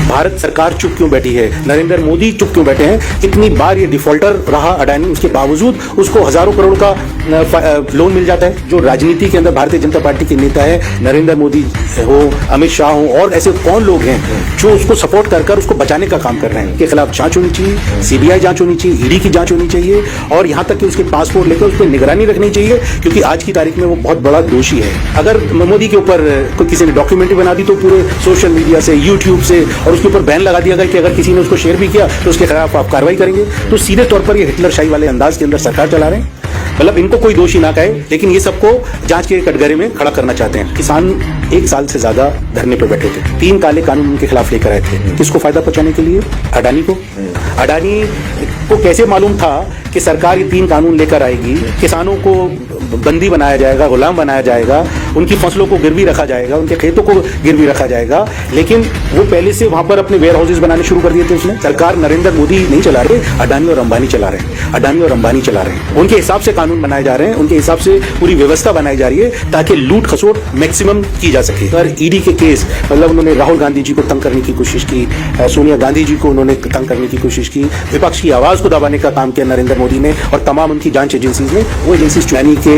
भारत सरकार चुप क्यों बैठी है, नरेंद्र मोदी चुप क्यों बैठे हैं। इतनी बार ये डिफॉल्टर रहा अडानी, उसके बावजूद उसको हजारों करोड़ का लोन मिल जाता है। जो राजनीति के अंदर भारतीय जनता पार्टी के नेता है, नरेंद्र मोदी हो, अमित शाह हो, और ऐसे कौन लोग हैं जो उसको सपोर्ट कर उसको बचाने का काम कर रहे हैं। के खिलाफ जांच होनी चाहिए, सीबीआई जांच होनी चाहिए, ईडी की जांच होनी चाहिए, और यहां तक कि उसके पासपोर्ट लेकर उस पर निगरानी रखनी चाहिए, क्योंकि आज की तारीख में वो बहुत बड़ा दोषी है। अगर मोदी के ऊपर कोई किसी ने डॉक्यूमेंट्री बना दी तो पूरे सोशल मीडिया से, यूट्यूब से, और उसके ऊपर बैन लगा दिया गया कि अगर किसी ने उसको शेयर भी किया तो उसके खिलाफ आप कार्रवाई करेंगे। तो सीधे तौर पर ये हिटलरशाही वाले अंदाज के अंदर सरकार चला रहे हैं। मतलब इनको कोई दोषी ना कहे, लेकिन ये सबको जांच के कटघरे में खड़ा करना चाहते हैं। किसान 1 साल से ज्यादा धरने पर बैठे थे, 3 काले कानून उनके खिलाफ लेकर आए थे। किसको फायदा पहुंचाने के लिए? अडानी को। अडानी को कैसे मालूम था कि सरकार ये 3 कानून लेकर आएगी, किसानों को बंदी बनाया जाएगा, गुलाम बनाया जाएगा, उनकी फसलों को गिरवी रखा जाएगा, उनके खेतों को गिरवी रखा जाएगा। लेकिन वो पहले से वहां पर अपने वेयर हाउसेज बनाने शुरू कर दिए थे उसने। सरकार नरेंद्र मोदी नहीं चला रहे, अडानी और अंबानी चला रहे हैं। अडानी और अंबानी चला रहे हैं। उनके हिसाब से कानून बनाए जा रहे हैं, उनके हिसाब से पूरी व्यवस्था बनाई जा रही है ताकि लूट खसोट मैक्सिमम की जा सके। पर ईडी के केस, मतलब उन्होंने राहुल गांधी जी को तंग करने की कोशिश की, सोनिया गांधी जी को उन्होंने तंग करने की कोशिश की, विपक्ष की आवाज को दबाने का काम किया नरेंद्र मोदी ने और तमाम उनकी जांच एजेंसीज ने। वो एजेंसीज यानी के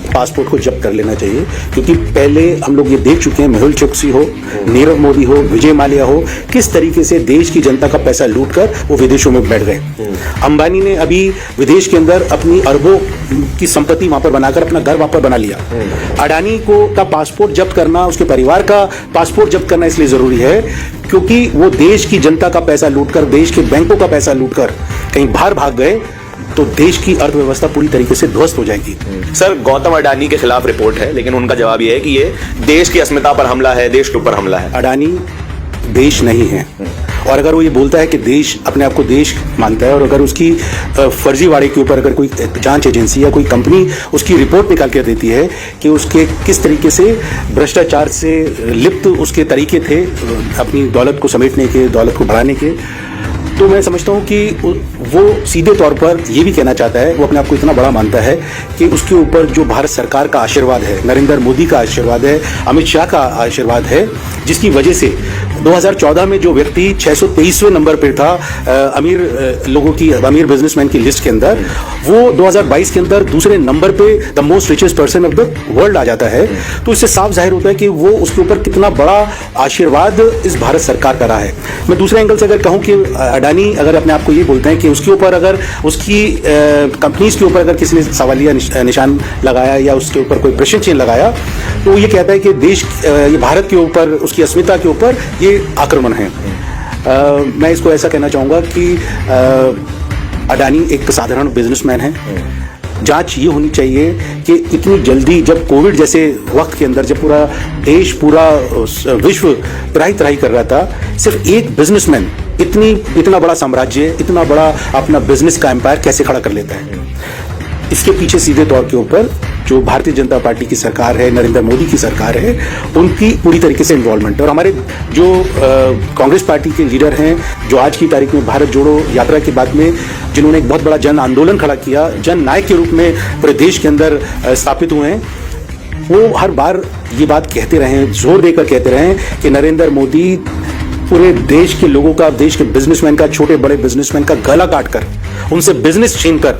पासपोर्ट को जब्त कर लेना चाहिए, क्योंकि पहले हम लोग ये देख चुके हैं, मेहुल चोकसी हो, नीरव मोदी हो, विजय माल्या हो, किस तरीके से देश की जनता का पैसा लूटकर वो विदेशों में बैठ गए। अंबानी ने अभी विदेश के अंदर अपनी अरबों की संपत्ति वहां पर बनाकर अपना घर वहां पर बना लिया। अडानी को का पासपोर्ट जब्त करना, उसके परिवार का पासपोर्ट जब्त करना इसलिए जरूरी है क्योंकि वो देश की जनता का पैसा लूटकर, देश के बैंकों का पैसा लूटकर कहीं बाहर भाग गए तो देश की अर्थव्यवस्था पूरी तरीके से ध्वस्त हो जाएगी। सर, गौतम अडानी के खिलाफ रिपोर्ट है, लेकिन उनका जवाब यह है कि ये देश की अस्मिता पर हमला है, देश के ऊपर हमला है। अडानी देश नहीं है, और अगर वो ये बोलता है कि देश अपने आप को देश मानता है, और अगर उसकी फर्जीवाड़े के ऊपर अगर कोई जांच एजेंसी या कोई कंपनी उसकी रिपोर्ट निकाल कर देती है कि उसके किस तरीके से भ्रष्टाचार से लिप्त उसके तरीके थे अपनी दौलत को समेटने के, दौलत को बढ़ाने के, तो मैं समझता हूं कि वो सीधे तौर पर ये भी कहना चाहता है, वो अपने आप को इतना बड़ा मानता है कि उसके ऊपर जो भारत सरकार का आशीर्वाद है, नरेंद्र मोदी का आशीर्वाद है, अमित शाह का आशीर्वाद है, जिसकी वजह से 2014 में जो व्यक्ति 623वें नंबर पर था अमीर लोगों की, अमीर बिजनेसमैन की लिस्ट के अंदर, वो 2022 के अंदर दूसरे नंबर पे the most richest person of the world आ जाता है। तो इससे साफ जाहिर होता है कि वो उसके ऊपर कितना बड़ा आशीर्वाद इस भारत सरकार का रहा है। मैं दूसरे एंगल से अगर कहूं कि अडानी अगर अपने आप को ये बोलते हैं कि उसके ऊपर अगर उसकी कंपनीज के ऊपर अगर किसी ने सवालिया निशान लगाया या उसके ऊपर कोई प्रश्न चिन्ह लगाया, तो ये कहता है कि देश, ये भारत के ऊपर, उसकी अस्मिता के ऊपर ये आक्रमण है। मैं इसको ऐसा कहना चाहूंगा कि अडानी एक साधारण बिजनेसमैन है। जांच ये होनी चाहिए कि इतनी जल्दी, जब कोविड जैसे वक्त के अंदर, जब पूरा देश, पूरा विश्व त्राही कर रहा था, सिर्फ एक बिजनेसमैन इतना बड़ा साम्राज्य, इतना बड़ा अपना बिजनेस का एम्पायर कैसे खड़ा कर लेता है। इसके पीछे सीधे तौर के ऊपर जो भारतीय जनता पार्टी की सरकार है, नरेंद्र मोदी की सरकार है, उनकी पूरी तरीके से इन्वॉल्वमेंट है। और हमारे जो कांग्रेस पार्टी के लीडर हैं, जो आज की तारीख में भारत जोड़ो यात्रा के बाद में जिन्होंने एक बहुत बड़ा जन आंदोलन खड़ा किया, जन नायक के रूप में पूरे देश के अंदर स्थापित हुए हैं, वो हर बार ये बात कहते रहे, जोर देकर कहते रहे कि नरेंद्र मोदी पूरे देश के लोगों का, देश के बिजनेसमैन का, छोटे बड़े बिजनेसमैन का गला काटकर, उनसे बिजनेस छीनकर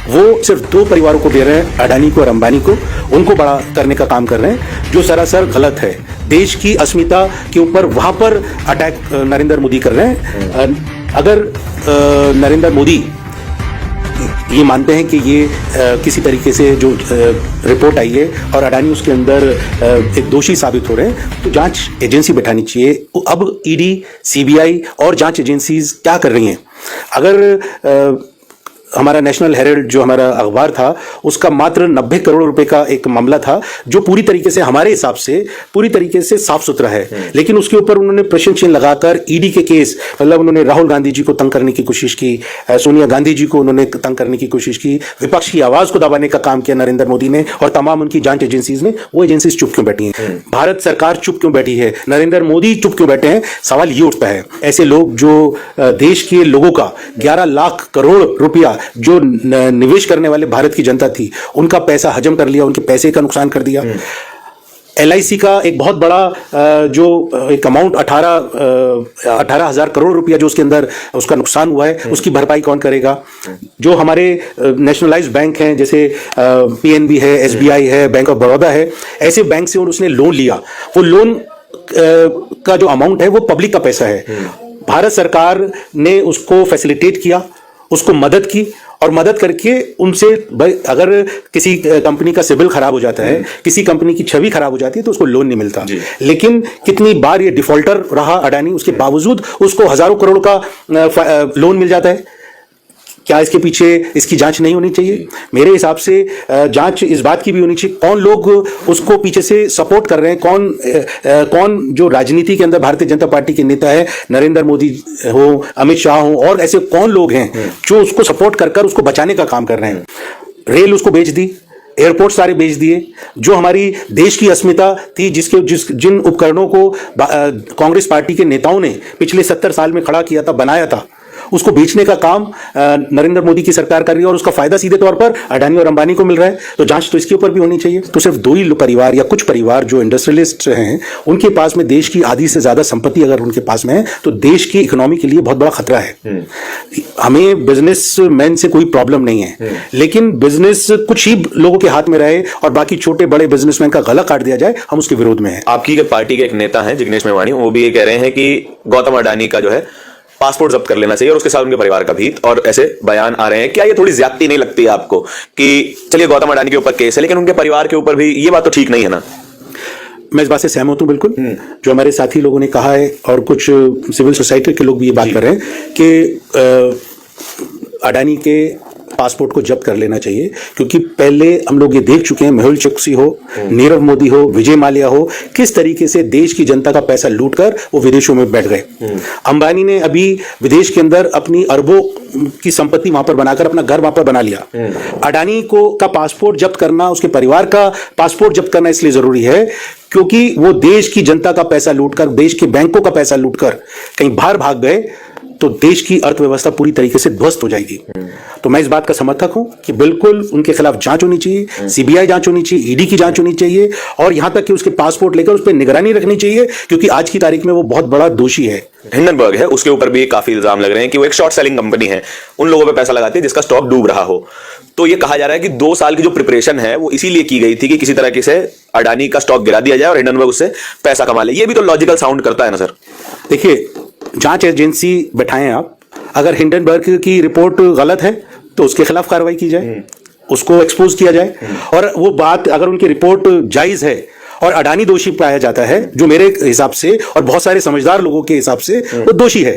वो सिर्फ 2 परिवारों को दे रहे हैं, अडानी को और अंबानी को, उनको बड़ा करने का काम कर रहे हैं, जो सरासर गलत है। देश की अस्मिता के ऊपर वहां पर अटैक नरेंद्र मोदी कर रहे हैं। अगर नरेंद्र मोदी ये मानते हैं कि ये किसी तरीके से जो रिपोर्ट आई है और अडानी उसके अंदर एक दोषी साबित हो रहे हैं, तो जांच एजेंसी बैठानी चाहिए। अब ईडी, सीबीआई और जांच एजेंसीज क्या कर रही हैं? अगर हमारा नेशनल हेराल्ड जो हमारा अखबार था, उसका मात्र 90 करोड़ रुपए का एक मामला था, जो पूरी तरीके से हमारे हिसाब से पूरी तरीके से साफ सुथरा है, लेकिन उसके ऊपर उन्होंने प्रश्न चिन्ह लगाकर ईडी के केस, मतलब उन्होंने राहुल गांधी जी को तंग करने की कोशिश की, सोनिया गांधी जी को उन्होंने तंग करने की कोशिश की, विपक्ष की आवाज को दबाने का काम किया नरेंद्र मोदी ने और तमाम उनकी जांच एजेंसीज ने। वो एजेंसीज चुप क्यों बैठी हैं? भारत सरकार चुप क्यों बैठी है? नरेंद्र मोदी चुप क्यों बैठे हैं? सवाल ये उठता है। ऐसे लोग जो देश के लोगों का 11 लाख करोड़ रुपया जो निवेश करने वाले भारत की जनता थी, उनका पैसा हजम कर लिया, उनके पैसे का नुकसान कर दिया। LIC का एक बहुत बड़ा जो एक अमाउंट 18,000 करोड़ रुपया जो उसके अंदर उसका नुकसान हुआ है, उसकी भरपाई कौन करेगा? जो हमारे नेशनलाइज्ड बैंक हैं जैसे PNB है, SBI है, बैंक ऑफ बड़ौदा है, ऐसे बैंक से उसने लोन लिया, वो लोन का जो अमाउंट है वो पब्लिक का पैसा है। भारत सरकार ने उसको फैसिलिटेट किया, उसको मदद की, और मदद करके उनसे अगर किसी कंपनी का सिबिल खराब हो जाता है, किसी कंपनी की छवि खराब हो जाती है, तो उसको लोन नहीं मिलता। लेकिन कितनी बार ये डिफॉल्टर रहा अडानी, उसके बावजूद उसको हजारों करोड़ का लोन मिल जाता है। क्या इसके पीछे इसकी जांच नहीं होनी चाहिए? मेरे हिसाब से जांच इस बात की भी होनी चाहिए कौन लोग उसको पीछे से सपोर्ट कर रहे हैं, कौन जो राजनीति के अंदर भारतीय जनता पार्टी के नेता है, नरेंद्र मोदी हो, अमित शाह हो, और ऐसे कौन लोग हैं जो उसको सपोर्ट कर उसको बचाने का काम कर रहे हैं। रेल उसको बेच दी, एयरपोर्ट सारे बेच दिए, जो हमारी देश की अस्मिता थी, जिन उपकरणों को कांग्रेस पार्टी के नेताओं ने पिछले 70 साल में खड़ा किया था, बनाया था, उसको बेचने का काम नरेंद्र मोदी की सरकार कर रही है, और उसका फायदा सीधे तौर पर अडानी और अंबानी को मिल रहा है। तो जांच तो इसके ऊपर भी होनी चाहिए। तो सिर्फ 2 ही परिवार या कुछ परिवार जो इंडस्ट्रियलिस्ट हैं, उनके पास में देश की आधी से ज्यादा संपत्ति अगर उनके पास में है, तो देश की इकोनॉमी के लिए बहुत बड़ा खतरा है। हमें बिजनेसमैन से कोई प्रॉब्लम नहीं है, लेकिन बिजनेस कुछ ही लोगों के हाथ में रहे और बाकी छोटे बड़े बिजनेसमैन का गला काट दिया जाए, हम उसके विरोध में हैं। आपकी पार्टी के एक नेता हैं जिग्नेश मेवाणी, वो भी ये कह रहे हैं कि गौतम अडानी का जो है पासपोर्ट जब्त कर लेना चाहिए और उसके साथ उनके परिवार का भी, और ऐसे बयान आ रहे हैं। क्या ये थोड़ी ज्यादती नहीं लगती है आपको कि चलिए गौतम अडानी के ऊपर केस है, लेकिन उनके परिवार के ऊपर भी? ये बात तो ठीक नहीं है ना? मैं इस बात से सहमत हूं बिल्कुल। जो हमारे साथी लोगों ने कहा है और कुछ सिविल सोसाइटी के लोग भी ये बात कर रहे हैं कि अडानी के पासपोर्ट को जब्त कर लेना चाहिए, क्योंकि पहले हम लोग ये देख चुके हैं, मेहुल चोकसी हो, नीरव मोदी हो, विजय माल्या हो, किस तरीके से देश की जनता का पैसा लूटकर वो विदेशों में बैठ गए। अंबानी ने अभी विदेश के अंदर अपनी अरबों की संपत्ति वहां पर बनाकर अपना घर वहां पर बना लिया। अडानी का पासपोर्ट जब्त करना, उसके परिवार का पासपोर्ट जब्त करना इसलिए जरूरी है क्योंकि वो देश की जनता का पैसा लूटकर, देश के बैंकों का पैसा लूटकर कहीं बाहर भाग गए तो देश की अर्थव्यवस्था पूरी तरीके से ध्वस्त हो जाएगी। तो मैं इस बात का समर्थक हूं कि बिल्कुल उनके खिलाफ जांच होनी चाहिए, CBI जांच होनी चाहिए, ED की जांच होनी चाहिए, और यहां तक कि उसके पासपोर्ट लेकर उस पर निगरानी रखनी चाहिए, क्योंकि आज की तारीख में वो बहुत बड़ा दोषी है। हिंडनबर्ग है, उसके ऊपर भी काफी इल्जाम लग रहे हैं कि वो एक शॉर्ट सेलिंग कंपनी है, उन लोगों पे पैसा लगाती है जिसका स्टॉक डूब रहा हो। तो ये कहा जा रहा है कि 2 साल की जो प्रिपरेशन है वो इसीलिए की गई थी कि किसी तरह से अडानी का स्टॉक गिरा दिया जाए और हिंडनबर्ग उससे पैसा कमा ले। ये भी तो लॉजिकल साउंड करता है ना सर? देखिए, जांच एजेंसी बैठाएं आप, अगर हिंडनबर्ग की रिपोर्ट गलत है तो उसके खिलाफ कार्रवाई की जाए, उसको एक्सपोज किया जाए, और वो बात अगर उनकी रिपोर्ट जायज है और अडानी दोषी पाया जाता है, जो मेरे हिसाब से और बहुत सारे समझदार लोगों के हिसाब से वो दोषी है,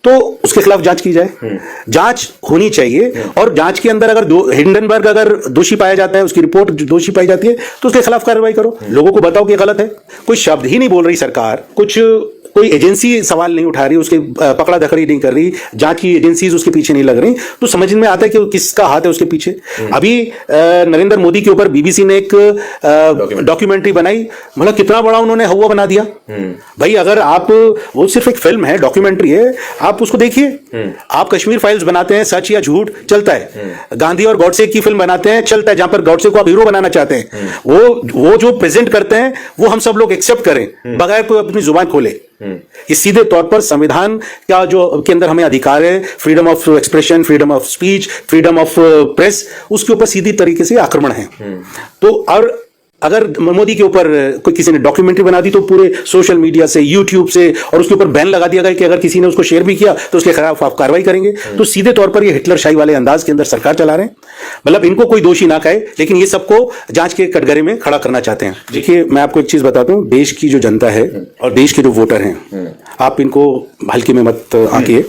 तो उसके खिलाफ जांच की जाए। जांच होनी चाहिए, और जांच के अंदर अगर हिंडनबर्ग अगर दोषी पाया जाता है, उसकी रिपोर्ट दोषी पाई जाती है, तो उसके खिलाफ कार्रवाई करो, लोगों को बताओ कि गलत है। कोई शब्द ही नहीं बोल रही सरकार, कोई एजेंसी सवाल नहीं उठा रही, उसके पकड़ा धकड़ी नहीं कर रही, जांच की एजेंसीज उसके पीछे नहीं लग रही, तो समझ में आता है कि किसका हाथ है उसके पीछे। अभी नरेंद्र मोदी के ऊपर BBC ने एक डॉक्यूमेंट्री बनाई, मतलब कितना बड़ा उन्होंने हवा बना दिया। भाई, अगर आप, वो सिर्फ एक फिल्म है, डॉक्यूमेंट्री है, आप उसको देखिए। आप कश्मीर फाइल्स बनाते हैं, सच या झूठ चलता है। गांधी और गॉडसे की फिल्म बनाते हैं, चलता है, जहां पर गॉडसे को आप हीरो बनाना चाहते हैं, वो जो प्रेजेंट करते हैं वो हम सब लोग एक्सेप्ट करें बगैर कोई अपनी जुबान खोले। ये सीधे तौर पर संविधान का जो के अंदर हमें अधिकार है, freedom of expression, freedom of speech, freedom of press, उसके ऊपर सीधी तरीके से आक्रमण है। तो और अगर मोदी के ऊपर कोई किसी ने डॉक्यूमेंट्री बना दी तो पूरे सोशल मीडिया से, यूट्यूब से, और उसके ऊपर बैन लगा दिया गया कि अगर किसी ने उसको शेयर भी किया तो उसके खिलाफ आप कार्रवाई करेंगे। तो सीधे तौर पर ये हिटलरशाही वाले अंदाज के अंदर सरकार चला रहे हैं। मतलब इनको कोई दोषी ना कहे, लेकिन ये सबको जांच के कटघरे में खड़ा करना चाहते हैं। देखिए, मैं आपको एक चीज बताता हूँ, देश की जो जनता है और देश के जो वोटर हैं, आप इनको हल्के में मत आंकिए।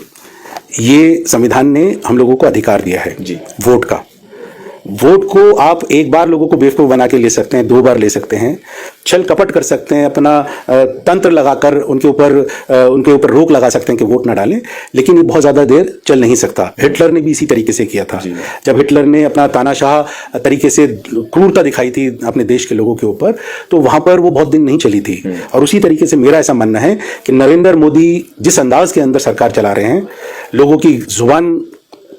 ये संविधान ने हम लोगों को अधिकार दिया है वोट का। वोट को आप एक बार लोगों को बेवकूफ बना के ले सकते हैं, 2 बार ले सकते हैं, छल कपट कर सकते हैं, अपना तंत्र लगाकर उनके ऊपर रोक लगा सकते हैं कि वोट ना डालें, लेकिन ये बहुत ज्यादा देर चल नहीं सकता। हिटलर ने भी इसी तरीके से किया था। जब हिटलर ने अपना तानाशाह तरीके से क्रूरता दिखाई थी अपने देश के लोगों के ऊपर, तो वहां पर वो बहुत दिन नहीं चली थी। और उसी तरीके से मेरा ऐसा मानना है कि नरेंद्र मोदी जिस अंदाज के अंदर सरकार चला रहे हैं, लोगों की जुबान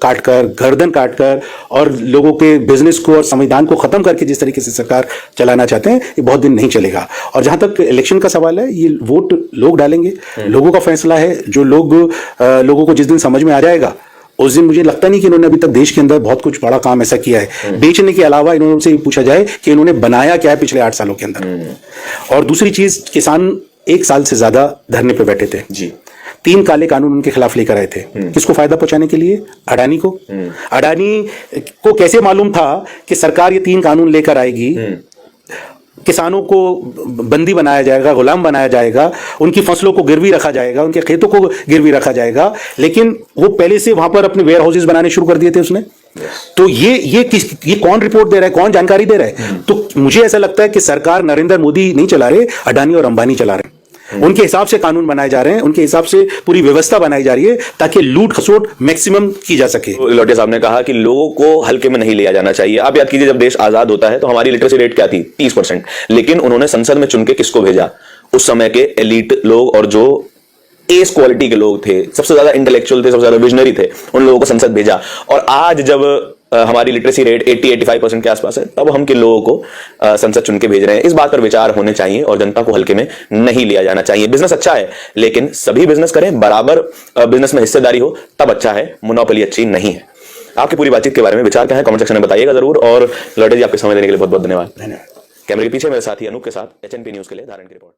काट कर, गर्दन काट कर और लोगों के बिजनेस को और संविधान को खत्म करके जिस तरीके से सरकार चलाना चाहते हैं, ये बहुत दिन नहीं चलेगा। और जहां तक इलेक्शन का सवाल है, ये वोट लोग डालेंगे, लोगों का फैसला है। जो लोगों को जिस दिन समझ में आ जाएगा, उस दिन मुझे लगता नहीं कि इन्होंने अभी तक देश के अंदर बहुत कुछ बड़ा काम ऐसा किया है। बेचने के अलावा इन्होंने उनसे पूछा जाए कि इन्होंने बनाया क्या है पिछले 8 सालों के अंदर। और दूसरी चीज, किसान 1 साल से ज्यादा धरने पे बैठे थे जी। 3 काले कानून उनके खिलाफ लेकर आए थे। किसको फायदा पहुंचाने के लिए? अडानी को। अडानी को कैसे मालूम था कि सरकार ये 3 कानून लेकर आएगी, किसानों को बंदी बनाया जाएगा, गुलाम बनाया जाएगा, उनकी फसलों को गिरवी रखा जाएगा, उनके खेतों को गिरवी रखा जाएगा, लेकिन वो पहले से वहां पर अपने वेयर हाउसेज बनाने शुरू कर दिए थे उसने। तो ये कौन रिपोर्ट दे रहा है, कौन जानकारी दे रहा है? तो मुझे ऐसा लगता है कि सरकार नरेंद्र मोदी नहीं चला रहे, अडानी और अंबानी चला रहे हैं। उनके हिसाब से कानून बनाए जा रहे हैं, उनके हिसाब से पूरी व्यवस्था बनाई जा रही है ताकि लूट खसोट मैक्सिमम की जा सके। लोटे साहब ने कहा कि लोगों को हल्के में नहीं लिया जाना चाहिए। आप याद कीजिए, जब देश आजाद होता है तो हमारी लिटरेसी रेट क्या थी? 30%। लेकिन उन्होंने संसद में चुन के किसको भेजा? उस समय के एलीट लोग और जो एस क्वालिटी के लोग थे, सबसे ज्यादा इंटेलेक्चुअल थे, सबसे ज्यादा विजनरी थे, उन लोगों को संसद भेजा। और आज जब हमारी लिटरेसी रेट 80-85% के आसपास है, तब हम किन लोगों को संसद चुन के भेज रहे हैं? इस बात पर विचार होने चाहिए और जनता को हल्के में नहीं लिया जाना चाहिए। बिजनेस अच्छा है, लेकिन सभी बिजनेस करें, बराबर बिजनेस में हिस्सेदारी हो, तब अच्छा है, मोनोपोली अच्छी नहीं है। आपकी पूरी बातचीत के बारे में विचार क्या है, कमेंट सेक्शन में बताइएगा जरूर। और लोटे जी, आपके समय देने के लिए बहुत बहुत धन्यवाद। कैमरे के पीछे मेरे साथी अनूप के साथ HNP न्यूज के लिए धारण की रिपोर्ट।